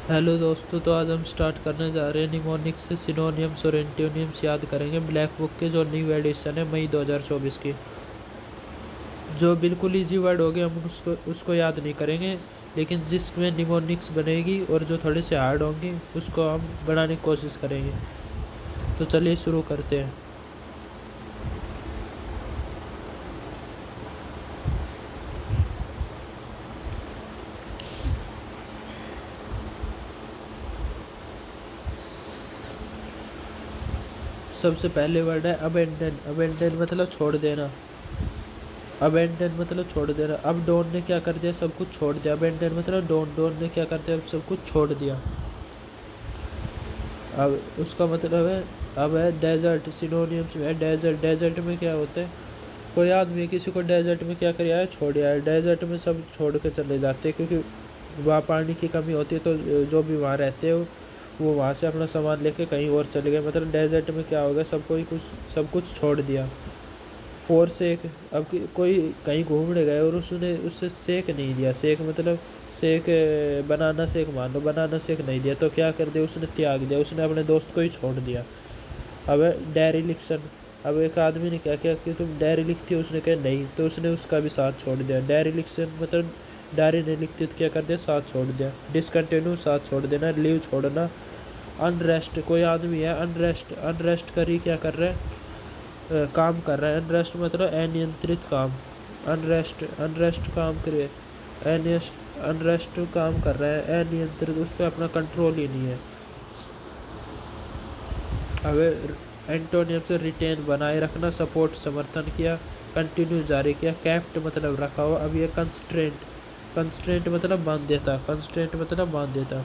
Hello दोस्तों, तो आज हम स्टार्ट करने जा रहे हैं निमोनिक्स से सिनोनियम्स और एंटोनियम्स याद करेंगे ब्लैक बुक के जो न्यू एडिशन है मई 2024 की। जो बिल्कुल इजी वर्ड हो गए हम उसको याद नहीं करेंगे, लेकिन जिसमें निमोनिक्स बनेगी और जो थोड़े से हार्ड होंगी उसको हम बनाने की कोशिश करेंगे। तो चलिए शुरू करते हैं। सबसे पहले वर्ड है अबेंडन। अबेंडन मतलब छोड़ देना। अबेंडन मतलब छोड़ देना। अब डॉन ने क्या कर दिया, सब कुछ छोड़ दिया। अबेंडन मतलब डॉन ने क्या कर दिया, अब सब कुछ छोड़ दिया। अब उसका मतलब है, अब है डेजर्ट। सिनोनियम्स में है डेजर्ट। डेजर्ट में क्या होता है, कोई आदमी किसी को डेजर्ट में क्या कर है, छोड़ आया है। डेजर्ट में सब छोड़ के चले जाते हैं क्योंकि वहाँ पानी की कमी होती है, तो जो भी वहाँ रहते हैं वो वहाँ से अपना सामान लेके कहीं और चले गए। मतलब डेजर्ट में क्या होगा, सब कुछ छोड़ दिया। फोर सेक, अब कोई कहीं घूमने गए और उसने उससे सेक नहीं दिया। सेक मतलब सेक, बनाना सेक मान लो, बनाना सेक नहीं दिया तो क्या कर दिया, उसने त्याग दिया, उसने अपने दोस्त को ही छोड़ दिया। अब डेरिलिक्शन। अब एक आदमी ने क्या किया कि तुम डायरी लिखती हो, उसने कहा नहीं, तो उसने उसका भी साथ छोड़ दिया। डेरिलिक्शन मतलब डायरी नहीं लिखती तो क्या कर दिया, साथ छोड़ दिया। डिसकंटिन्यू साथ छोड़ देना। लीव छोड़ना। अनरेस्ट, कोई आदमी है अनरेस्ट, अनरेस्ट करी क्या कर रहा है, काम कर रहा है। अनरेस्ट मतलब अनियंत्रित काम। अनरेस्ट, अनरेस्ट काम करे, अनरेस्ट काम कर रहा है अनियंत्रित, उस पर अपना कंट्रोल ही नहीं है। अब एंटोनियम से रिटेन बनाए रखना, सपोर्ट समर्थन किया, कंटिन्यू जारी किया, कैप्ट मतलब रखा हुआ। अब ये कंस्ट्रेंट, कंस्ट्रेंट मतलब बांध देता, कंस्ट्रेंट मतलब बांध देता।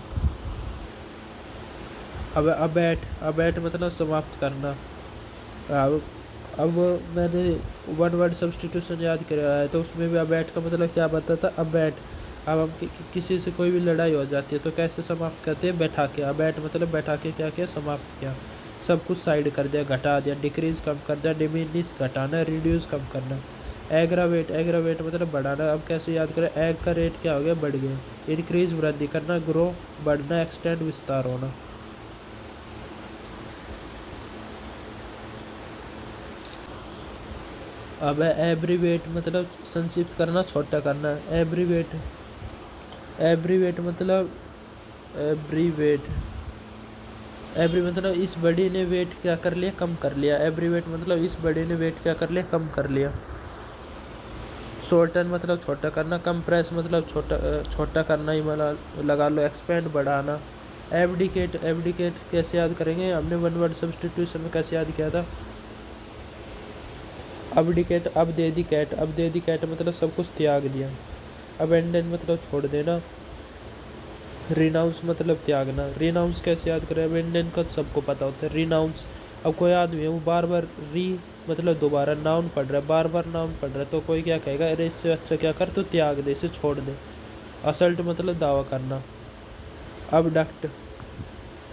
अब अबैट, अबैट मतलब समाप्त करना। अब अब मैंने वन वर्ड सब्सटीट्यूशन याद कराया है, तो उसमें भी अबैट का मतलब क्या बताता, अबैट। अब हम किसी से कोई भी लड़ाई हो जाती है तो कैसे समाप्त करते हैं, बैठा के। अबैट मतलब बैठा के क्या किया, समाप्त किया, सब कुछ साइड कर दिया, घटा दिया। डिक्रीज कम कर दिया, डिमिनिश घटाना, रिड्यूस कम करना। एग्रावेट, एग्रावेट मतलब बढ़ाना। अब कैसे याद करें, एग का रेट क्या हो गया, बढ़ गया। इंक्रीज वृद्धि करना, ग्रो बढ़ना, एक्सटेंड विस्तार होना। अब एब्रीवेट मतलब संक्षिप्त करना, छोटा करना। एब्रीवेट, एब्रीवेट मतलब एब्रीवेट, एब्री मतलब इस बड़ी ने वेट क्या कर लिया, कम कर लिया। एब्रीवेट मतलब इस बड़ी ने वेट क्या कर लिया, कम कर लिया। शॉर्टन मतलब छोटा करना। कंप्रेस मतलब छोटा करना ही मतलब लगा लो। एक्सपेंड बढ़ाना। एबडिकेट, एबडिकेट कैसे याद करेंगे, हमने वन वर्ड सब्सटीट्यूशन में कैसे याद किया था। अबडिकेट, अब दे दी कैट, अब दे दी कैट मतलब सब कुछ त्याग दिया। अबेंडन मतलब छोड़ देना। रिनाउंस मतलब त्यागना। रिनाउंस कैसे याद करें, अबेंडन का सबको पता होता है। रिनाउंस, अब कोई आदमी है वो बार बार री मतलब दोबारा नाउन पढ़ रहा है, बार बार नाउन पढ़ रहा है, तो कोई क्या कहेगा, अरे इससे अच्छा क्या कर, तो त्याग दे, इसे छोड़ दे। असल्ट मतलब दावा करना। अबडक्ट,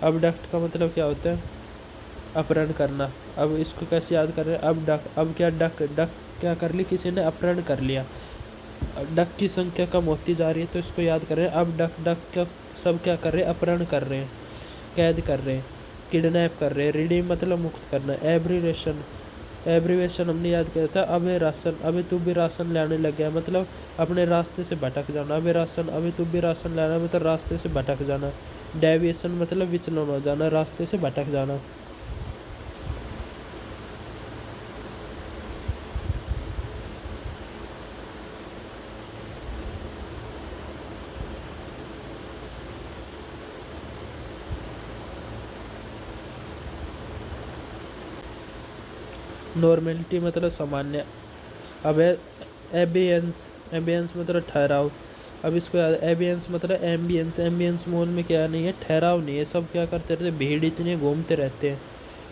अबडक्ट का मतलब क्या होता है, अपहरण करना। अब इसको कैसे याद कर रहे हैं, अब डक, अब क्या डक, डक क्या कर ली, किसी ने अपहरण कर लिया। डक की संख्या कम होती जा रही है तो इसको याद कर रहे हैं। अब डक, डक क्या, सब क्या कर रहे हैं, अपहरण कर रहे हैं, कैद कर रहे हैं, किडनैप कर रहे हैं। रिडीम मतलब मुक्त करना। एब्रीवेशन, एब्रीवेशन हमने याद किया था। अबे राशन, अबे तू भी राशन लाने लग गया मतलब अपने रास्ते से भटक जाना। अबे राशन, अबे तू भी राशन लाना मतलब रास्ते से भटक जाना। डेविएशन मतलब विचलन हो जाना, रास्ते से भटक जाना। नॉर्मेलिटी मतलब सामान्य। अब है एबियंस, एबियंस मतलब ठहराव। अब इसको याद, एबियंस मतलब एम्बियंस, एम्बियंस मोड में क्या नहीं है, ठहराव नहीं है, सब क्या करते रहते, भीड़ इतनी घूमते रहते हैं।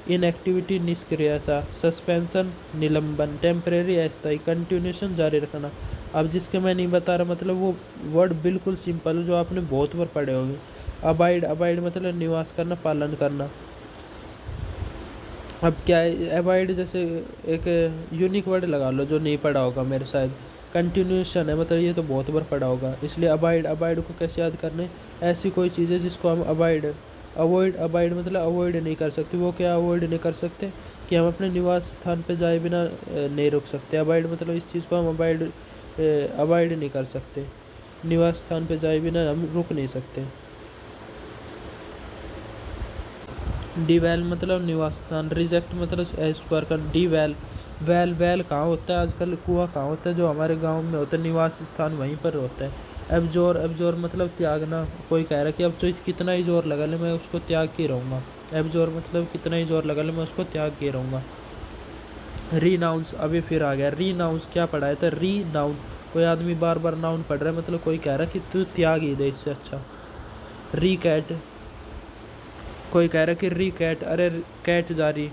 इनएक्टिविटी निष्क्रियता। सस्पेंशन निलंबन। टेम्परेरी अस्थायी। कंटिन्यूशन जारी रखना। अब जिसके मैं नहीं बता रहा मतलब वो वर्ड बिल्कुल सिंपल है जो आपने बहुत बार पढ़े होंगे। अबाइड, अबाइड मतलब निवास करना, पालन करना। अब क्या है, अवॉइड जैसे एक यूनिक वर्ड लगा लो जो नहीं पढ़ा होगा मेरे शायद। कंटिन्यूशन है, मतलब ये तो बहुत बार पढ़ा होगा। इसलिए अबाइड, अबाइड को कैसे याद करने, ऐसी कोई चीज़ है जिसको हम अवॉइड मतलब अवॉइड नहीं कर सकते। वो क्या अवॉइड नहीं कर सकते कि हम अपने निवास स्थान पे जाए बिना नहीं रुक सकते। अवॉइड मतलब इस चीज़ को हम अवॉइड नहीं कर सकते, निवास स्थान पे जाए बिना हम रुक नहीं सकते। डिवेल मतलब निवास स्थान, रिजेक्ट मतलब स्क्वायर का डिवेल। वेल कहाँ होता है आजकल, कुआं कहाँ होता है जो हमारे गांव में होता है, निवास स्थान वहीं पर होता है। एब्जोर मतलब त्यागना। कोई कह रहा है कि अब तो कितना ही जोर लगा ले मैं उसको त्याग के रहूँगा। एब्जोर मतलब कितना ही जोर लगा ले मैं उसको त्याग के रहूँगा। रीनाउंस, अभी फिर आ गया रीनाउंस। क्या पढ़ाया था, रीनाउन। कोई आदमी बार बार नाउन पढ़ रहा है, मतलब कोई कह रहा है कि तू त्याग ही दे इससे अच्छा। रीकैट, कोई कह रहा है कि रीकैट, अरे कैट जारी,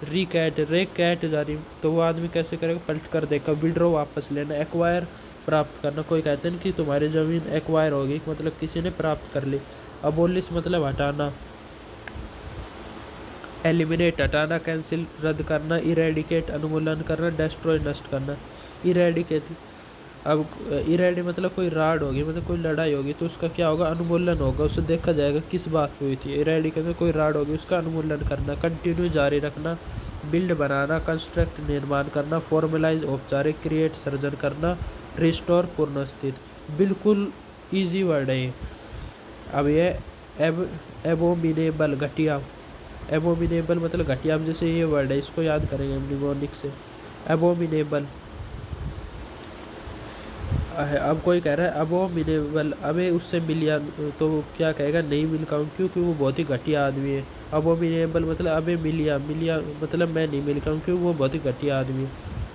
रीकैट रे कैट जारी, तो वो आदमी कैसे करेगा, पलट कर देगा। विड्रॉ वापस लेना। एक्वायर प्राप्त करना। कोई कहते हैं कि तुम्हारी ज़मीन एक्वायर होगी, मतलब किसी ने प्राप्त कर ली। अबोलिश मतलब हटाना। एलिमिनेट हटाना, कैंसिल रद्द करना। इरेडिकेट अनुमूलन करना। डेस्ट्रॉय नष्ट करना। इरेडिकेट, अब इरेडी मतलब कोई राड होगी, मतलब कोई लड़ाई होगी तो उसका क्या होगा, अनुमूलन होगा। उसे देखा जाएगा किस बात पे हुई थी। इरेडिकेट में कोई राड होगी उसका अनुमूलन करना। कंटिन्यू जारी रखना। बिल्ड बनाना। कंस्ट्रक्ट निर्माण करना। फॉर्मलाइज औपचारिक। क्रिएट सर्जन करना। रिस्टोर पुनर्स्थित। बिल्कुल ईजी वर्ड है ये। अब ये एबोमिनेबल घटिया। एबोमिनेबल मतलब घटिया। अब जैसे ये वर्ड है इसको याद करेंगे हम निमोनिक से। एबोमिनेबल। अब कोई कह रहा है अबोमिनेबल, अबे उससे मिलिया, तो क्या कहेगा, नहीं मिल पाऊँ क्योंकि वो बहुत ही घटिया आदमी है। अबोमिनेबल मतलब अबे मिलिया मतलब मैं नहीं मिल पाऊँ क्योंकि वो बहुत ही घटिया आदमी है।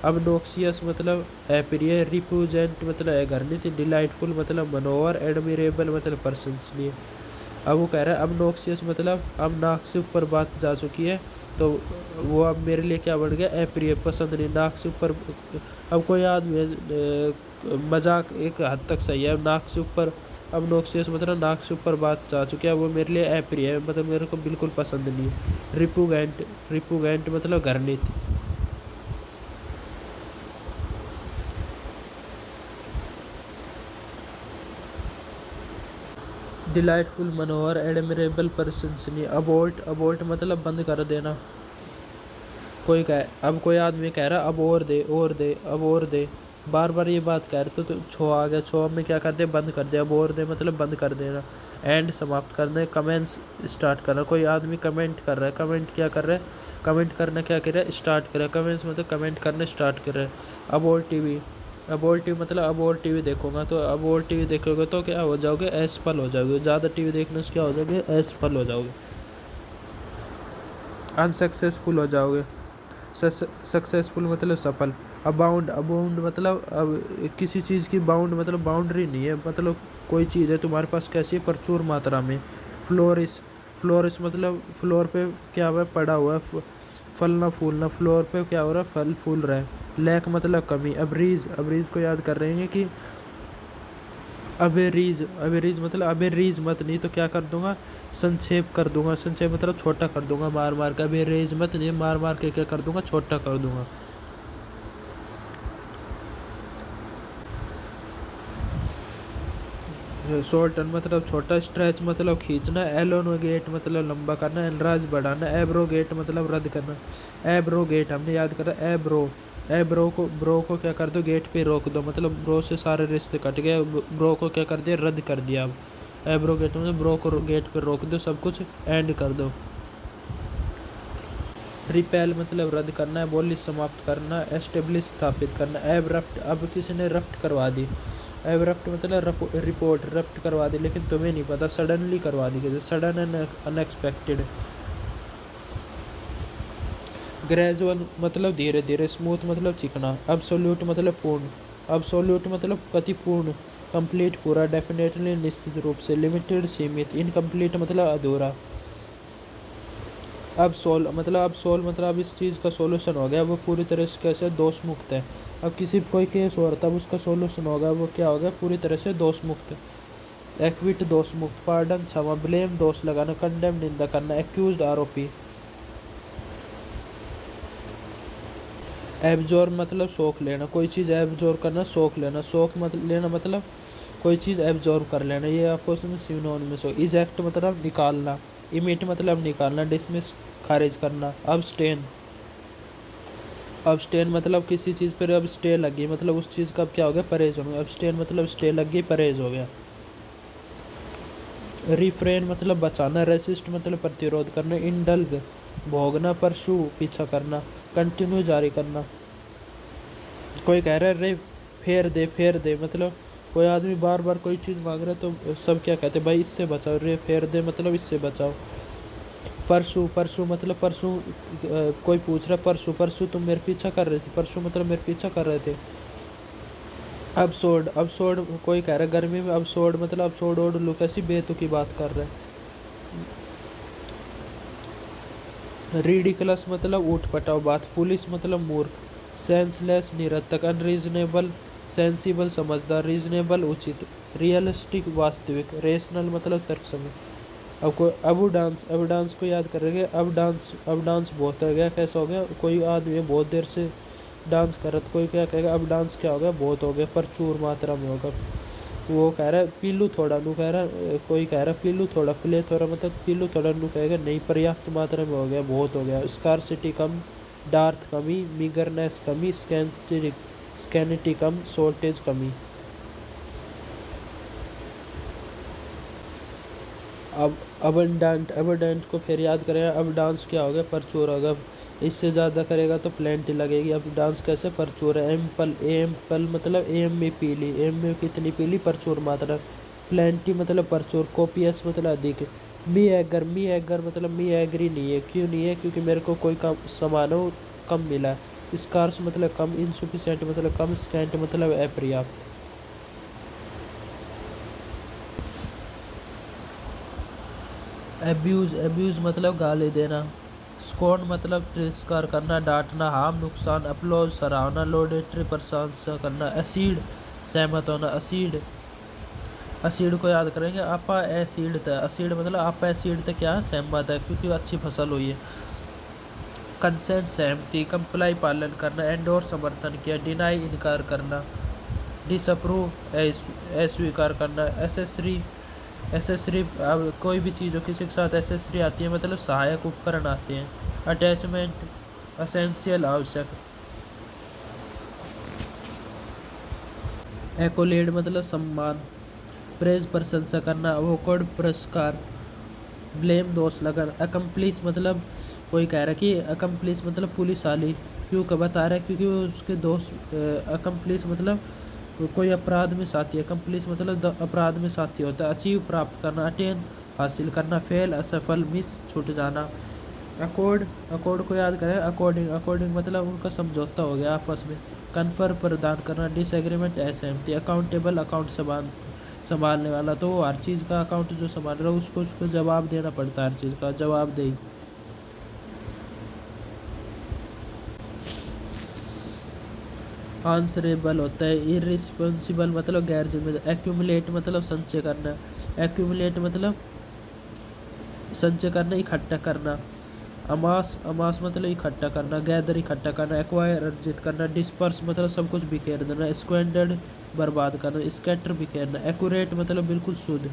अब नोक्सियस मतलब अप्रिय। रिप्यूजेंट मतलब है घृणित। डिलाइटफुल मतलब मनोहर। एडमिरेबल मतलब प्रशंसनीय। अब वो कह रहा है अब नोक्सियस मतलब अब नाक से ऊपर बात जा चुकी है, तो वो अब मेरे लिए क्या बन गया, अप्रिय, पसंद नहीं। नाक से ऊपर, अब कोई आदमी मजाक एक हद तक सही है। नाक से ऊपर, अब नोक्सियस मतलब नाक से ऊपर बात जा चुकी है, वो मेरे लिए अप्रिय है, मतलब मेरे को बिल्कुल पसंद नहीं है। रिपुगेंट मतलब घृणित। डिलाइटफुल मनोहर। एडमिरेबल प्रशंसनीय। अबोल्ट मतलब बंद कर देना। अब कोई आदमी कह रहा अब और दे। बार बार ये बात कह रहे तो छो आ गया। छो में क्या कर दे, बंद कर दे। अब और दे मतलब बंद कर देना। एंड समाप्त करना। कमेंट्स स्टार्ट करना। कोई आदमी कमेंट कर रहा है, कमेंट क्या कर रहा है, कमेंट करना क्या कर रहा है, स्टार्ट कर रहा है। कमेंट्स मतलब कमेंट करना स्टार्ट कर रहा है। अबोर टीवी मतलब अब और टीवी देखूंगा, तो अब और टीवी देखोगे तो क्या हो जाओगे, असफल हो जाओगे। ज़्यादा टीवी देखने से क्या हो जाओगे, असफल हो जाओगे, अनसक्सेसफुल हो जाओगे। सक्सेसफुल मतलब सफल। अबाउंड मतलब अब किसी चीज़ की बाउंड मतलब बाउंड्री नहीं है, मतलब कोई चीज़ है तुम्हारे पास कैसी है, प्रचुर मात्रा में। फ्लोरिश मतलब फ्लोर पे क्या हुआ है, पड़ा हुआ है, फलना फूलना। फ्लोर पे क्या हो रहा है, फल फूल रहा है। लैक मतलब कमी। अबरीज को याद कर रहे हैं कि अबेरीज मतलब अबेरीज मत, नहीं तो क्या कर दूंगा, संक्षेप कर दूंगा। संक्षेप मतलब छोटा कर दूंगा मार मार के। अबेरीज मत नहीं, मार मार के क्या कर दूंगा, छोटा कर दूंगा। शॉर्टन मतलब छोटा। स्ट्रेच मतलब खींचना। एलोनोगेट मतलब लंबा करना। एनराज बढ़ाना। एब्रोगेट मतलब रद्द करना। एब्रोगेट हमने याद करा। ब्रो को क्या कर दो, गेट पे रोक दो, मतलब ब्रो से सारे रिश्ते कट गए। ब्रो को क्या कर दिया, रद्द कर दिया। अब एब्रोगेट मतलब ब्रो को गेट पे रोक दो, सब कुछ एंड कर दो। रिपेल मतलब रद्द करना। एबॉलिश समाप्त करना। एस्टेब्लिश स्थापित करना। एबरप्ट, अब किसी ने रप्ट करवा दी। एबरप्ट मतलब रिपोर्ट रप्ट करवा दी, लेकिन तुम्हें नहीं पता, सडनली करवा दी, जैसे सडन एंड अनएक्सपेक्टेड। ग्रेजुअल मतलब धीरे धीरे। स्मूथ मतलब चिकना। अब्सोल्यूट मतलब पूर्ण। अब्सोल्यूट मतलब कतिपूर्ण। कंप्लीट पूरा। डेफिनेटली निश्चित रूप से। लिमिटेड सीमित। इनकम्प्लीट मतलब अधूरा। अब सोल मतलब अब इस चीज़ का सॉल्यूशन हो गया, वो पूरी तरह से कैसे, दोष मुक्त है। अब किसी कोई केस हो रहा था, अब उसका सॉल्यूशन होगा, वो क्या हो गया, पूरी तरह से दोष मुक्त। एक्विट दोष मुक्त। पार्डन क्षमा। ब्लेम दोष लगाना। कंडेम निंदा करना। एक्यूज्ड आरोपी। एब्जॉर्ब मतलब सोख लेना, कोई चीज़ एब्जॉर्ब करना, सोख लेना, सोख लेना मतलब कोई चीज़ एब्जॉर्ब कर लेना, ये आपको उसमें सिनोनिम्स हो। इजेक्ट मतलब निकालना, इमिट मतलब निकालना, डिसमिस खारिज करना, अब्सटेन, अब्सटेन मतलब किसी चीज़ पर अब स्टे लगी मतलब उस चीज़ का अब क्या हो गया, परहेज हो गया। अब्सटेन मतलब स्टे लग गई, परहेज हो गया। रिफ्रेन मतलब बचाना, रेसिस्ट मतलब प्रतिरोध करना, इंडल्ग भोगना, परशु पीछा करना, कंटिन्यू जारी करना। कोई कह रहा है रे फेर दे मतलब कोई आदमी बार बार कोई चीज़ मांग रहा है तो सब क्या कहते हैं, भाई इससे बचाओ, रे फेर दे मतलब इससे बचाओ। परसों, परसों मतलब परसों कोई पूछ रहा है, परसों परसों तुम मेरे पीछा कर रहे थे, परसों मतलब मेरे पीछा कर रहे थे। अबसोर्ड, अबसोर्ड कोई कह रहा है गर्मी में अबसोर्ड मतलब अबसोर्ड ओड लो, कैसी बेतुकी बात कर रहे हैं। रिडिकुलस मतलब ऊट पटाओ बात, फुलिश मतलब मूर्ख, सेंसलेस निरर्थक, अनरीजनेबल सेंसिबल समझदार, रीजनेबल उचित, रियलिस्टिक वास्तविक, रेशनल मतलब तर्कसंगत। अब कोई अब डांस को याद करेंगे। अब डांस बहुत हो गया, कैसा हो गया, कोई आदमी बहुत देर से डांस कर रहा था, कोई क्या कहेगा अब डांस क्या हो गया, बहुत हो गया, प्रचुर मात्रा में होगा। वो कह रहा है पीलू थोड़ा, नू कह रहा है, कोई कह रहा है पीलू थोड़ा, प्ले थोड़ा मतलब पीलू थोड़ा, नू कहेगा नहीं पर्याप्त मात्रा में हो गया, बहुत हो गया। स्कार्सिटी कम, डार्थ कमी, मीगरनेस कमी, स्कैनिटी कम, शॉर्टेज कमी। अब अबंडेंट को फिर याद करें। अब डांस क्या हो गया, प्रचुर होगा, इससे ज़्यादा करेगा तो प्लेंटी लगेगी। अब डांस कैसे, प्रचुर है। एम्पल मतलब एम में पीली, एम में कितनी पीली, प्रचुर मात्रा। प्लेंटी मतलब प्रचुर, कोपियस मतलब अधिक। मी एगर मतलब मी एग्री नहीं है, क्यों नहीं है, क्योंकि मेरे को कोई कम सामान हो कम मिला है। स्कार्स मतलब कम, इनसुफिशेंट मतलब कम, स्कैंट मतलब अपर्याप्त। एब्यूज़ मतलब गाली देना। स्कॉन मतलब तिरस्कार करना, डांटना, हार्म नुकसान, अपलॉज सराहना, लोडेटरी प्रशंसा करना। एसिड सहमत होना, एसिड को याद करेंगे, आपा एसिड था, एसिड मतलब आपा एसिड था क्या, सहमत है क्योंकि अच्छी फसल हुई है। कंसेंट सहमति, कंप्लाई पालन करना, एंडोर समर्थन किया, डिनाई इनकार करना, डिसअप्रूव अस्वीकार करना। एसेसरी अब कोई भी चीज़ हो, किसी के साथ एसेसरी आती है मतलब सहायक उपकरण आते हैं। अटैचमेंट असेंशियल आवश्यक। एक्कोलेड मतलब सम्मान, प्रेज प्रशंसा करना, अवॉर्ड पुरस्कार, ब्लेम दोष लगाना। अकम्प्लिस मतलब कोई कह रहा है कि अकम्प्लिस मतलब पुलिस वाली, क्यों का बता रहा है क्योंकि वो उसके दोस्त। अकम्प्लिस मतलब कोई अपराध में साथी है, कंप्लीस मतलब अपराध में साथी होता है। अचीव प्राप्त करना, अटेन हासिल करना, फेल असफल, मिस छूट जाना। अकॉर्ड को याद करें, अकॉर्डिंग मतलब उनका समझौता हो गया आपस में। कन्फर प्रदान करना, डिसएग्रीमेंट असहमति। अकाउंटेबल अकाउंट संभालने वाला, तो वो हर चीज़ का अकाउंट जो संभाल रहा है उसको जवाब देना पड़ता है, हर चीज़ का जवाबदेही। आंसरेबल होता है। इरिस्पॉन्सिबल मतलब गैर जिम्मेदार। एक्यूमुलेट मतलब संचय करना, एक्यूमुलेट मतलब संचय करना, इकट्ठा करना। अमास मतलब इकट्ठा करना, गैदर इकट्ठा करना। एक्वायर अर्जित करना। डिस्पर्स मतलब सब कुछ बिखेर देना। स्क्वेंडर्ड बर्बाद करना, स्कैटर बिखेरना। एक्यूरेट मतलब बिल्कुल शुद्ध।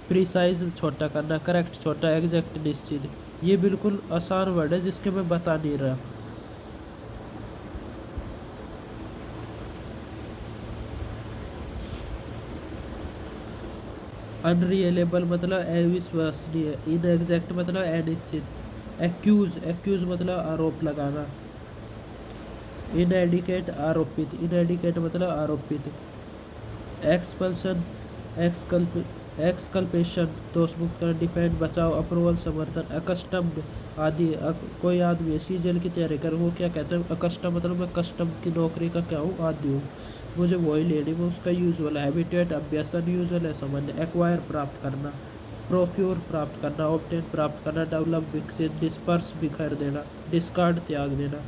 प्रिसाइज छोटा करना, करेक्ट छोटा, एग्जैक्ट निश्चित। ये बिल्कुल आसान वर्ड है जिसके मैं बता नहीं रहा। अनरियलेबल मतलब अविश्वसनीय। इनएग्जैक्ट मतलब अनिश्चित। एक्यूज मतलब आरोप लगाना। इनएडिकेट आरोपित, इनएडिकेट मतलब आरोपित। एक्सपल्सन एक्सकल्पेशन दोष मुक्त करना। डिपेंड बचाव, अप्रूवल समर्थन। अकस्टम्ड आदि, कोई आदमी सीजन की तैयारी कर, वो क्या कहते हैं, अकस्टम मतलब मैं कस्टम की नौकरी का क्या हूँ, आदि हूँ, मुझे वही लेनी में उसका यूजुअल। हैबिटेट अभ्यास, अनयूजुअल है सामान्य। एक्वायर प्राप्त करना, प्रोक्योर प्राप्त करना, ऑब्टेन प्राप्त करना। डेवलप विकसित, डिस्पर्स बिखर देना, डिस्कार्ड त्याग देना।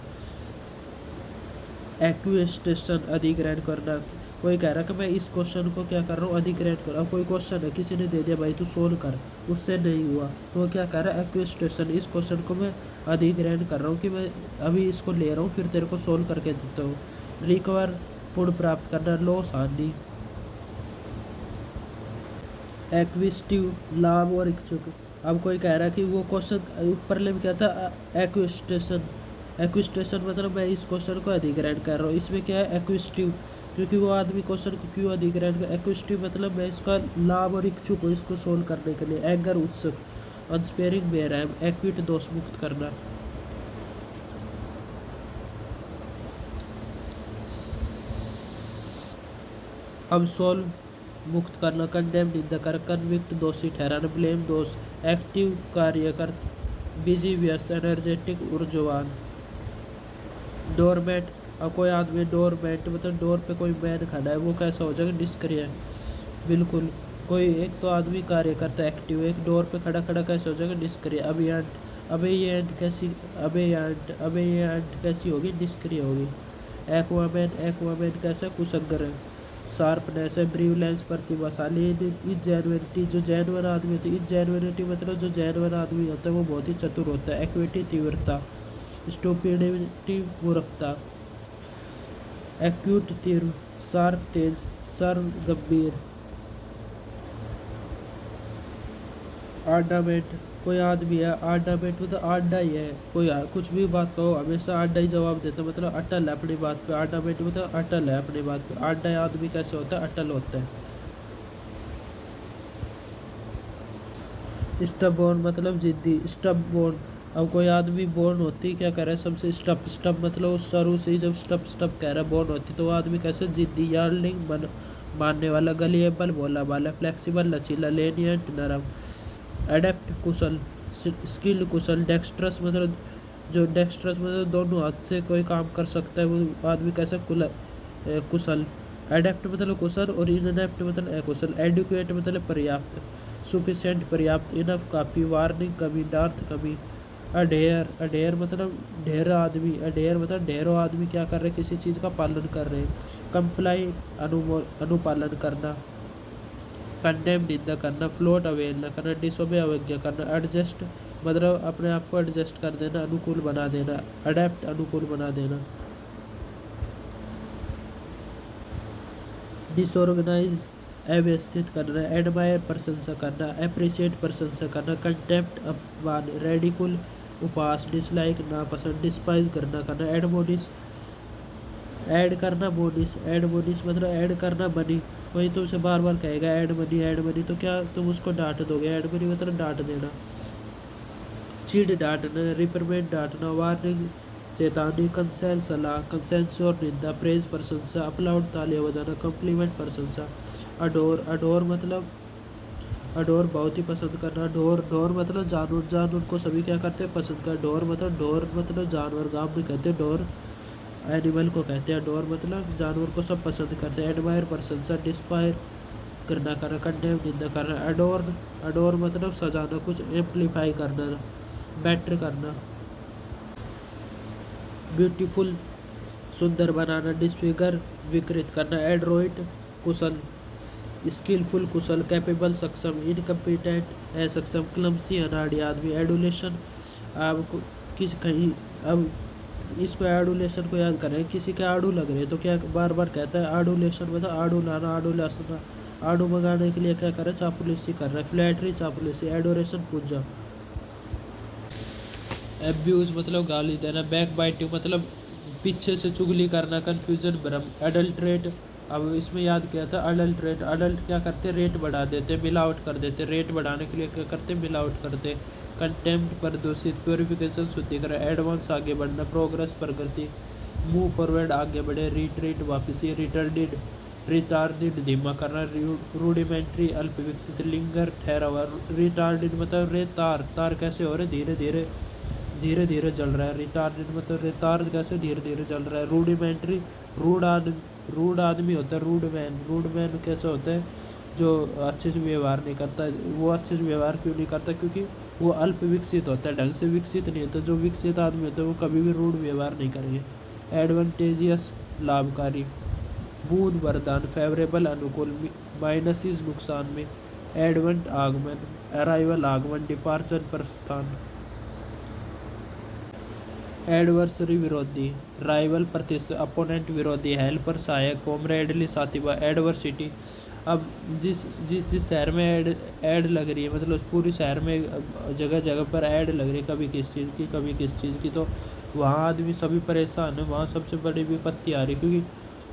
एक्विस्टेशन अधिग्रहण करना, कोई कह रहा है कि मैं इस क्वेश्चन को क्या कर रहा हूँ, अधिग्रहण कर। अब कोई क्वेश्चन है, किसी ने दे दिया भाई तू सोल्व कर, उससे नहीं हुआ तो क्या कह रहा है, एक्विस्टेशन, इस क्वेश्चन को मैं अधिग्रहण कर रहा हूँ कि मैं अभी इसको ले रहा हूँ, फिर तेरे को सोल्व करके देता हूँ। रिकवर, पुनः प्राप्त करना, लॉस, हानि। एक्विस्टिव, लाभ और इच्छुक। अब कोई कह रहा है कि वो क्वेश्चन ऊपर में क्या था, एक्विस्टेशन। एक्विस्टेशन मतलब मैं इस क्वेश्चन को अधिग्रहण कर रहा हूँ, इसमें क्या है, एक्विस्टिव, क्योंकि वो आदमी क्वेश्चन को क्यों अधिग्रहण कर। एक्विस्टिव मतलब मैं इसका लाभ और इच्छुक हूँ इसको सोल्व करने के लिए। एंगर, उत्सुक। अनस्पेयरिंग, बेरहम। एक्विट, दोष मुक्त करना। अबसोल्व, मुक्त करना। कंडेम, निंदा कर। कन्विक्ट, दोषी ठहराना। ब्लेम, दोष। एक्टिव, कार्य कर। बिजी, व्यस्त। एनर्जेटिक, ऊर्जावान। डोरमेट, अब कोई आदमी डोरमेट मतलब डोर पे कोई मैन खड़ा है, वो कैसा हो जाएगा, निष्क्रिय। बिल्कुल। कोई एक तो आदमी कार्य करता है एक्टिव, एक डोर पे खड़ा खड़ा कैसे हो जाएगा, निष्क्रिय। अभियांट, अबे ये एंट कैसी, अबे ये एंट कैसी होगी, निष्क्रिय होगी। एक्वामैन, एक्वामैन कैसा, कुशग्र है। शार्पनेस है। ब्रीवलेंस, प्रतिभाशाली। इनजेन्युइनिटी, जो जेन्युइन आदमी होता है, इनजेन्युइनिटी मतलब जो जेन्युइन आदमी होता है वो बहुत ही चतुर होता है। एक्विटी, तीव्रता। स्टूपिडिटी, मूर्खता। एक्यूट, तीव्र। शार्प, तेज। सर्व, गंभीर। आर्डामेंट, कोई आदमी है, आर्डामेंट मतलब आडा ही है, कोई कुछ भी बात कहो हमेशा आडा ही जवाब देता है, मतलब अटल है अपनी बात पे। आर्डामेंट मतलब अटल है अपनी बात पे। आडा आदमी कैसे होता है, अटल होता है। स्टबबोर्न मतलब जिद्दी। स्टबबोर्न, अब कोई आदमी बोर्न होती क्या कह रहा है, सबसे स्टप, स्टप मतलब उस शुरू से ही जब स्टप स्टप कह रहा है बोर्न होती तो वो आदमी कैसे, जिद्दी। यार्लिंग, मानने वाला। गलिएबल, भोला भाला। फ्लेक्सिबल, लचीला। लेनियंट, नरम। एडेप्ट, कुशल। स्किल्ड, कुशल। डेक्स्ट्रस मतलब जो डेक्स्ट्रस मतलब दोनों हाथ से कोई काम कर सकता है, वो आदमी कैसे, कुशल। एडेप्ट मतलब कुशल और इनएप्ट मतलब अकुशल। एडुकेट मतलब पर्याप्त। सुफिशिएंट, पर्याप्त। इनफ, काफ़ी। वार्निंग, कमी। डार्थ, कमी। अडेयर, अडेयर मतलब ढेर आदमी। अडेयर मतलब ढेरों आदमी क्या कर रहे हैं, किसी चीज़ का पालन कर रहे हैं। कंप्लाई, अनुपालन करना। कंडेम, निंदा करना। फ्लोट, अवहेलना करना। डिसोबे, अवज्ञा करना। एडजस्ट मतलब अपने आप को एडजस्ट कर देना, अनुकूल बना देना। अडेप्ट, अनुकूल बना देना। डिसऑर्गेनाइज, अव्यवस्थित करना। एडमायर, प्रशंसा करना। अप्रिशिएट, प्रशंसा करना। कंटेम्प्ट, अपमान। रेडिकुल, उपहास। डिसलाइक, नापसंद। डिस्पाइज, घृणा करना। एडमोनिश, ऐड करना। मोनिस, एडमोनिश मतलब ऐड करना मनी, कोई तुमसे बार बार कहेगा ऐड मनी तो क्या तुम उसको डांट दोगे। ऐड मनी मतलब डांट देना। चीड़, डांटना। रिप्रिमेंड, डांटना। वार्निंग, चेतावनी। कंसेल, सलाह। कंसेंसर, निंदा। प्रेज, प्रशंसा। अपलाउड, तालियां बजाना। कम्प्लीमेंट, प्रशंसा। अडोर, अडोर मतलब अडोर बहुत ही पसंद करना। ढोर, ढोर मतलब जानवर, जानवर को सभी क्या करते हैं, पसंद कर। ढोर मतलब जानवर, गाँव में कहते हैं ढोर, एनिमल को कहते हैं। डोर मतलब जानवर को सब पसंद करते हैं। एडमायर, प्रशंसा। डिस्पायर, करना करना। कंडेम, निंदा करना। अडोर, अडोर मतलब सजाना, कुछ एम्पलीफाई करना, बेटर करना। ब्यूटीफुल, सुंदर बनाना। डिसफिगर, विकृत करना। एड्रोइट, कुशल। स्किलफुल, कुशल। कैपेबल, सक्षम। इनकम्पिटेंट, असक्षम। क्लमसी, अनाड़ी आदमी। एडुलेशन, अब किस कहीं अब इसको एडुलेशन को याद करें, किसी के आड़ू लग रहे तो क्या बार बार कहता है आडुलेशन मतलब आड़ू लाना, आड़ू लाना। आड़ू मंगाने के लिए क्या कर रहा है, चापलूसी कर रहा है। फ्लैटरी, चापलूसी। एडोरेशन, पूजा। एब्यूज मतलब गाली देना। बैक बाइटिंग मतलब पीछे से चुगली करना। कन्फ्यूजन, भ्रम। एडल्ट्रेट, अब इसमें याद किया था अडल्ट्रेट, अडल्ट क्या करते, रेट बढ़ा देते, मिलावट कर देते। रेट बढ़ाने के लिए क्या करते, मिलावट करते। कंटेम्प्ट, प्रदूषित। प्योरिफिकेशन, शुद्धिकरण। एडवांस, आगे बढ़ना। प्रोग्रेस, प्रगति। मूव फॉरवर्ड, आगे बढ़े। रिट्रीट, वापसी। रिटर्डेड, रिटार्डेड, धीमा करना। रूडिमेंट्री, अल्प विकसित। लिंगर, ठहरा हुआ। रिटार्डेड मतलब तार, तार कैसे हो रहे, धीरे धीरे धीरे धीरे जल रहा है। रिटार्डेड मतलब रिटार्ड कैसे, धीरे धीरे जल रहा है। रूडिमेंट्री, रूड आदमी होता है। रूड मैन कैसे होता है, जो अच्छे से व्यवहार नहीं करता। वो अच्छे से व्यवहार क्यों नहीं करता, क्योंकि वो अल्प विकसित होता है, ढंग से विकसित नहीं होता। जो विकसित आदमी होता है वो कभी भी रूड व्यवहार नहीं करेंगे। एडवांटेजियस, लाभकारी। बूंद वरदान फेवरेबल अनुकूल, माइनस नुकसान में, एडवेंट आगमन, अराइवल आगमन, डिपार्चर प्रस्थान, एडवर्सरी विरोधी, राइवल प्रतिस्पर्धी, अपोनेंट विरोधी, हेल्पर सहायक, कॉमरेडली साथी, एडवर्सिटी। अब जिस जिस जिस शहर में ऐड लग रही है, मतलब उस पूरी शहर में जगह जगह पर ऐड लग रही है, कभी किस चीज़ की कभी किस चीज़ की, तो वहाँ आदमी सभी परेशान है, वहाँ सबसे बड़ी विपत्ति आ रही है। क्योंकि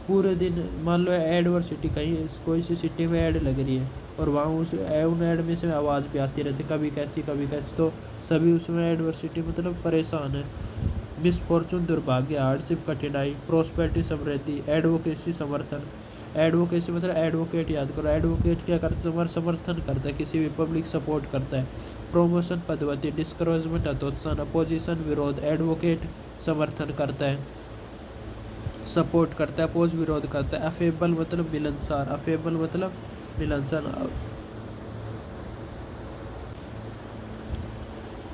पूरे दिन मान लो एडवर्सिटी कहीं कोई सी सिटी में ऐड लग रही है और वहाँ उन ऐड में से आवाज़ भी आती रहती, कभी कैसी कभी कैसी, तो सभी उसमें एडवर्सिटी मतलब परेशान है। मिसफॉर्चून दुर्भाग्य, हार्डशिप कठिनाई, प्रोस्पेरिटी समृद्धि, एडवोकेसी समर्थन। एडवोकेसी मतलब एडवोकेट याद करो, एडवोकेट क्या करता है, तुम्हारा समर्थन करता है, किसी भी पब्लिक सपोर्ट करता है। प्रोमोशन पदोन्नति, डिस्करेजमेंट हतोत्साहन, अपोजिशन विरोध, एडवोकेट समर्थन करता है सपोर्ट करता है, अपोज विरोध करता है। अफेबल मतलब मिलनसार, अफेबल मतलब मिलनसार,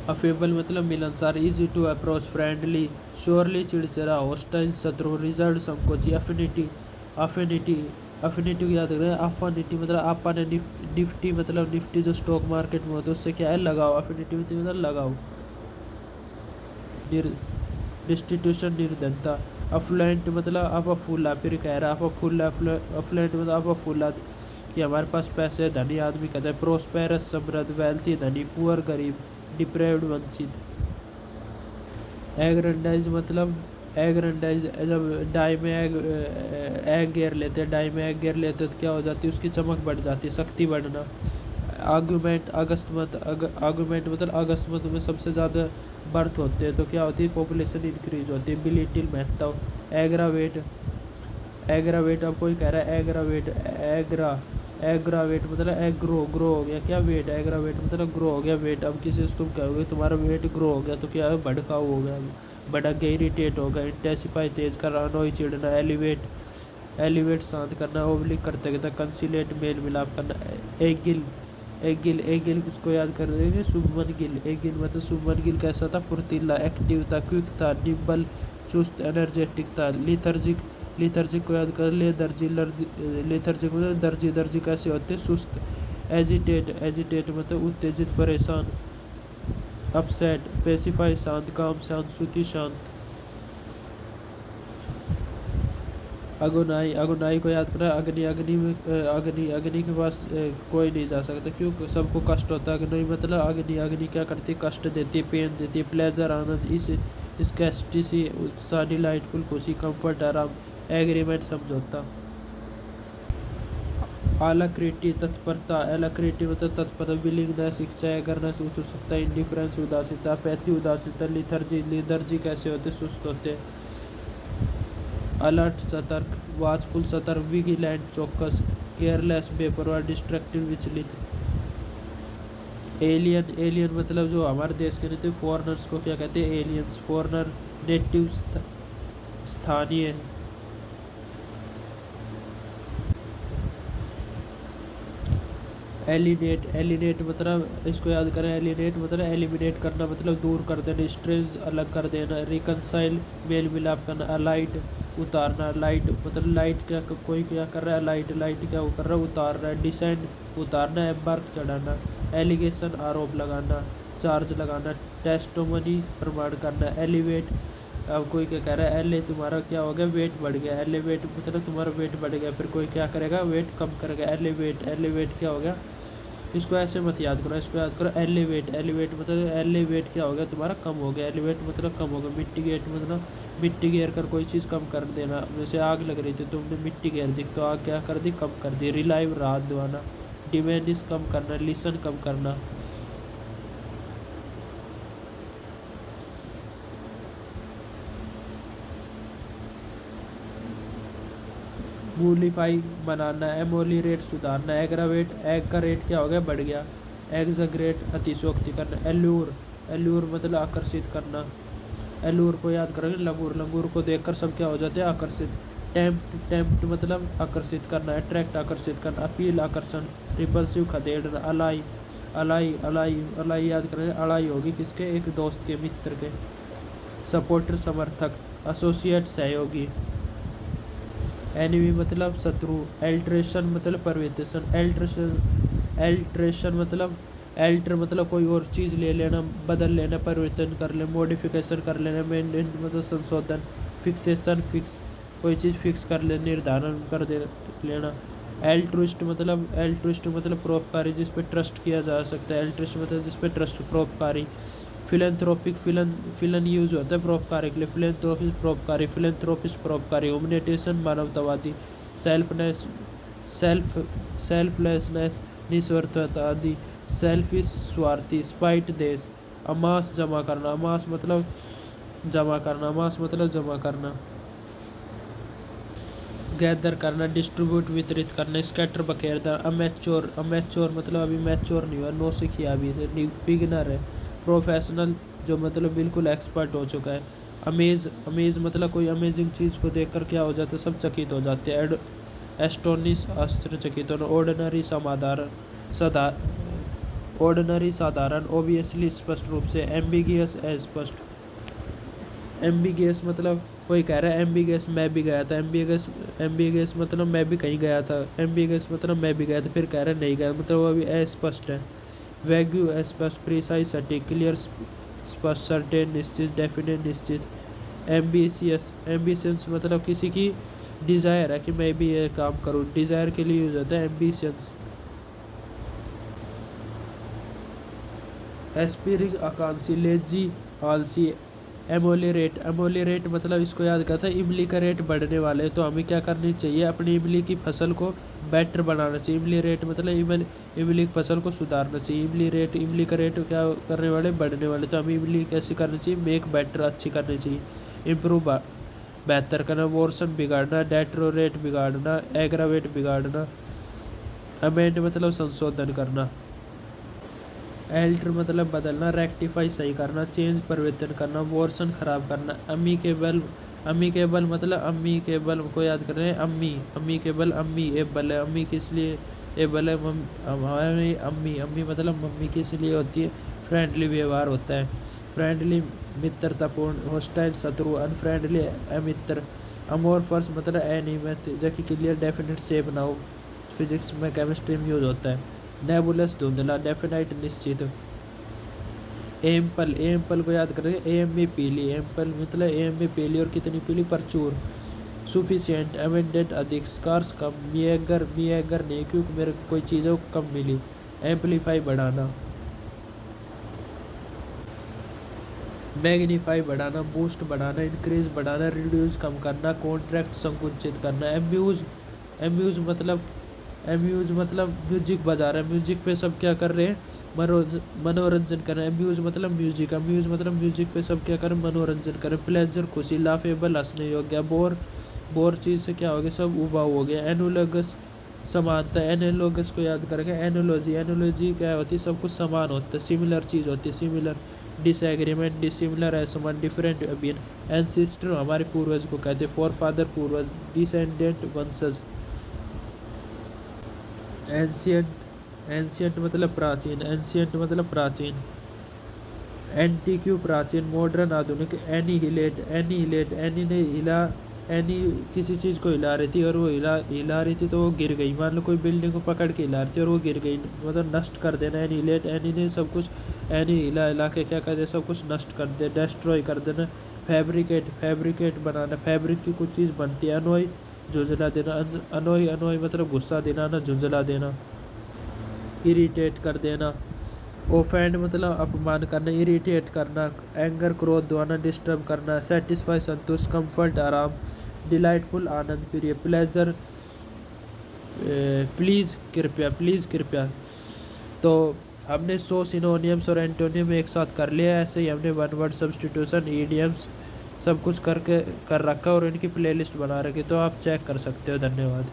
अफेबल मतलब मिलनसार, easy to approach, friendly, surly चिड़चिड़ा, हॉस्टाइल शत्रु, रिजर्व संकोची, अफिनिटी, अफिनिटी अफिनिटी को याद रखना है। अफिनिटी मतलब आपा ने निफ्टी मतलब निफ्टी जो स्टॉक मार्केट में होता है उससे क्या है लगाओ, अफिनिटी मतलब लगाओ। डिस्टिट्यूशन निर्धनता, अफ्लुएंट मतलब आपा फूला, फिर कह रहा आपा फूला, अफ्लुएंट मतलब आपा फूला कि हमारे पास पैसे, धनी आदमी कहते हैं। प्रोस्पेरस समृद्ध, वेल्थी धनी, पुअर गरीब, डिप्रेव्ड वंचित। एग्रेंडाइज मतलब एग्रेंडाइज, जब डाई में एग गेर लेते हैं, डाई में एग गेर लेते हैं तो क्या हो जाती है, उसकी चमक बढ़ जाती है, शक्ति बढ़ना। आर्गूमेंट अगस्तमत, आर्गूमेंट मतलब अगस्तमत में सबसे ज़्यादा बर्थ होते हैं तो क्या होती है, पॉपुलेशन इंक्रीज होती है। बिलिटिल महत्व, एग्रावेट, एग्रावेट अब कोई कह रहा है एग्रावेट, एग्रावेट मतलब ग्रो हो गया क्या वेट, एग्रावेट मतलब ग्रो हो गया वेट। अब किसी से तुम कहोगे तुम्हारा वेट ग्रो हो गया तो क्या है, भड़काऊ हो गया, भड़क गया, इरिटेट हो गया। इंटेंसिफाई तेज करना, अनोई चिढ़ना, एलिवेट शांत करना, ओब्लिक करते कहता, कंसिलेट मेल मिलाप करना। एक गिल किसको याद कर देंगे, शुभमन गिल। एक गिल मतलब शुभमन गिल कैसा था, फुर्तीला, एक्टिव था, क्विक था, निब्बल चुस्त, एनर्जेटिक था। लिथर्जिक को याद कर, लेथर्जिक मतलब दर्जी कैसे होते, सुस्त। एजिटेट मतलब उत्तेजित, परेशान। अपसेट, पेसिफाई शांत, काम शांत, श्रुति शांत। अगुनाई को याद करा, अग्नि के पास कोई नहीं जा सकता, क्यों, सबको कष्ट होता है। अग्नि मतलब अग्नि क्या करती है, कष्ट देती है, पेन देती है। प्लेजर आनंद, स्कैस्टिसी उत्साह, डिलाइटफुल खुशी, कंफर्ट आराम। एग्रीमेंट समझौता। अलाक्रिटी तत्परता, एलाक्रिटी मतलब तत्परता, विलिंगनेस इच्छा करना, उत्सुकता, इंडिफरेंस उदासीनता, अपैथी उदासीनता। लिथर्जी कैसे होते, सुस्त होते। अलर्ट सतर्क, वाचफुल सतर्क, विजिलेंट चौकस, केयरलेस बेपरवाह, डिस्ट्रक्टिव विचलित। एलियन मतलब जो हमारे देश के नहीं थे, फॉरेनर्स को क्या कहते हैं, एलियंस। फॉरेनर, नेटिव स्थानीय। एलिनेट मतलब इसको याद करें, एलिनेट मतलब एलिमिनेट करना, मतलब दूर कर देना, स्ट्रेंज अलग कर देना। रिकनसाइल मेल मिलाप करना। अलाइट उतारना, लाइट मतलब लाइट क्या, कोई क्या कर रहा है, लाइट क्या वो कर रहा है, उतार रहा है। डिसेंड उतारना, एम्बार्क चढ़ाना। एलिगेशन आरोप लगाना, चार्ज लगाना। टेस्टोमनी प्रमाण करना। एलिवेट, अब कोई क्या कह रहा है, एल तुम्हारा क्या हो गया, वेट बढ़ गया। एलिवेट मतलब तुम्हारा वेट बढ़ गया, फिर कोई क्या करेगा, वेट कम करेगा। एलिवेट क्या हो गया, इसको ऐसे मत याद करो, इसको याद करो एलिवेट मतलब एलिवेट क्या हो गया, तुम्हारा कम हो गया। एलिवेट मतलब कम हो गया। मिट्टीगेट मतलब मिट्टी गेर कर कोई चीज़ कम कर देना, जैसे आग लग रही थी तुमने मिट्टी गेर दी तो आग क्या कर दी, कम कर दी। रिलाइव राहत दिलाना। डिमेनिश कम करना, लिसन कम करना। मूलीफाई बनाना, एमोली रेट सुधारना। एग्रावेट, एग का रेट क्या हो गया, बढ़ गया। एग्जग्रेट अतिशोक्ति करना। एल्यूर मतलब आकर्षित करना। एल्यूर को याद करेंगे, लंगूर को देखकर सब क्या हो जाते हैं, आकर्षित। टेम्प्ट मतलब आकर्षित करना। अट्रैक्ट आकर्षित करना। अपील आकर्षण। रिपल्सिव खदेड़ना। अलाई याद करेंगे, अड़ाई होगी किसके, एक दोस्त के, मित्र के। सपोर्टर समर्थक। एसोसिएट सहयोगी। एनिमी मतलब शत्रु, एल्ट्रेशन मतलब परिवर्तन, एल्ट्रेशन मतलब एल्टर मतलब कोई और चीज़ ले लेना, बदल लेना, परिवर्तन कर लेना, मॉडिफिकेशन कर लेना, मेंटेन मतलब संशोधन, फिक्सेशन फिक्स कोई चीज़ फिक्स कर लेना, निर्धारण कर दे लेना। एल्ट्रुइस्ट मतलब परोपकारी, जिस पे ट्रस्ट किया जा सकता है, एल्ट्रुइस्ट मतलब जिस पे ट्रस्ट, परोपकारी। फिलेंथ्रोपिक फिलन यूज होता है परोपकारी के लिए, फिलेंथ्रोपिक परोपकारी, फिलेंथ्रोपिस्ट परोपकारी, ह्यूमैनिटेशन मानवतावादी, सेल्फलेसनेस निस्वार्थता आदि, सेल्फिश स्वार्थी, स्पाइट देश, अमास जमा करना, अमास मतलब जमा करना, अमास मतलब जमा करना, गैदर करना, डिस्ट्रीब्यूट वितरित करना, स्कैटर बखेरना, अमेच्योर मतलब अभी मैच्योर नहीं हुआ, नो सीखिया अभी, बिगिनर है। प्रोफेशनल जो मतलब बिल्कुल एक्सपर्ट हो चुका है। अमेज मतलब कोई अमेजिंग चीज़ को देखकर क्या हो जाता है, सब चकित हो जाते हैं। एस्टोनिश आश्चर्यचकित होना। ऑर्डिनरी साधारण, ओबियसली स्पष्ट रूप से, एम्बिगियस अस्पष्ट। एम्बिगियस मतलब कोई कह रहा है एम्बिगियस मैं भी गया था, एम्बिगियस मतलब मैं भी कहीं गया था, एम्बिगियस मतलब मैं भी गया था, फिर कह रहा है नहीं गया, मतलब वो अभी अस्पष्ट है। वैग्यू अस्पष्ट, प्रिसाइज सटीक, क्लियर स्पष्ट, सर्टेन निश्चित, डेफिनेट निश्चित। एम्बिशियस मतलब किसी की डिज़ायर है कि मैं भी ये काम करूँ, डिज़ायर के लिए यूज होता है एम्बिशियस। एस्पिरिंग आकांक्षी, लेजी आलसी। एमोलेरेट मतलब इसको याद करता है, इमली का रेट बढ़ने वाले, तो हमें क्या करनी चाहिए, अपनी इमली की फसल को बेटर बनाना चाहिए। इमली रेट मतलब इमली की फसल को सुधारना चाहिए। इमली का रेट क्या करने वाले, बढ़ने वाले, तो हमें इमली कैसे करनी चाहिए, मेक बेटर अच्छी करनी चाहिए। इम्प्रूव बेहतर करना, वोर्सन बिगाड़ना, डेट्रोरेट बिगाड़ना, एग्रावेट बिगाड़ना। अमेंड मतलब संशोधन करना। एल्टर मतलब बदलना, रेक्टिफाई सही करना, चेंज परिवर्तन करना, वोर्सन खराब करना। अमीकेबल मतलब अमीकेबल को याद कर रहे हैं, अमीकेबल अम्मी एबल है, अम्मी किस लिए एबल है, हमारी अम्मी मतलब मम्मी किस लिए होती है, फ्रेंडली व्यवहार होता है, फ्रेंडली मित्रतापूर्ण, होस्टाइल शत्रु, अनफ्रेंडली अमित्र। अमोरफस मतलब एनिमेट, जबकि क्लियर डेफिनेट सेप ना हो, फिजिक्स में केमिस्ट्री में यूज होता है। नेबुलस धुंधला, डेफिनाइट निश्चित। एम्पल को याद करेंगे, एम में पीली, एम्पल मतलब एम में पीली और कितनी पीली, प्रचुर। सुफिशियंट, अमेंडेंट अधिक, स्कार्स कम, मिएगर नहीं क्योंकि मेरे को कोई चीज़ों कम मिली। एम्पलीफाई बढ़ाना, मैग्नीफाई बढ़ाना, बूस्ट बढ़ाना, इंक्रीज बढ़ाना, रिड्यूस कम करना, कॉन्ट्रैक्ट संकुचित करना। एम्यूज मतलब म्यूजिक बजा रहे हैं, म्यूजिक पे सब क्या कर रहे हैं, मनोरंजन कर रहे हैं। अम्यूज मतलब म्यूजिक पे सब क्या करें, मनोरंजन करें। प्लेजर खुशी, लाफेबल हंसने योग्य। बोर चीज़ से क्या हो गया, सब उबाऊ हो गया। एनोलॉगस समानता, एनोलॉगस को याद करेंगे। एनोलॉजी क्या होती है, सब कुछ समान होता है, सिमिलर चीज़ होती है, सिमिलर। डिसएग्रीमेंट, डिसिमिलर है समान, डिफरेंट अभिन्न। एंसिस्टर हमारे पूर्वज को कहते हैं, फोर फादर पूर्वज, डिसेंडेंट वंशज। एंशियंट मतलब प्राचीन। एंटीक्यू प्राचीन, मॉडर्न आधुनिक। एनीहिलेट एनी ने हिला, एनी किसी चीज़ को हिला रही थी और वो हिला रही थी तो वो गिर गई, मान लो कोई बिल्डिंग को पकड़ के हिला रही थी और वो गिर गई, मतलब नष्ट कर देना। एनीहिलेट, एनी ने सब कुछ, एनी हिला के क्या कर दे, सब कुछ नष्ट कर दे, डिस्ट्रॉय कर देना। फैब्रिकेट बनाना, फैब्रिक की कुछ चीज़ बनती है। अनोई झुंझला देना, अनोई मतलब गुस्सा दिलाना, झुंझला देना, इरिटेट कर देना। ओफेंड मतलब अपमान करना, इरिटेट करना। एंगर क्रोध द्वारा, डिस्टर्ब करना। सेटिस्फाई संतुष्ट, कंफर्ट आराम, डिलाइटफुल आनंद प्रिय। प्लेजर प्लीज़ कृपया। तो हमने 100 सिनोनियम्स और एंटोनियम एक साथ कर लिया। ऐसे ही हमने वन वर्ड सब्स्टिट्यूशन, ईडियम्स सब कुछ कर रखा और इनकी प्लेलिस्ट बना रखी, तो आप चेक कर सकते हो। धन्यवाद।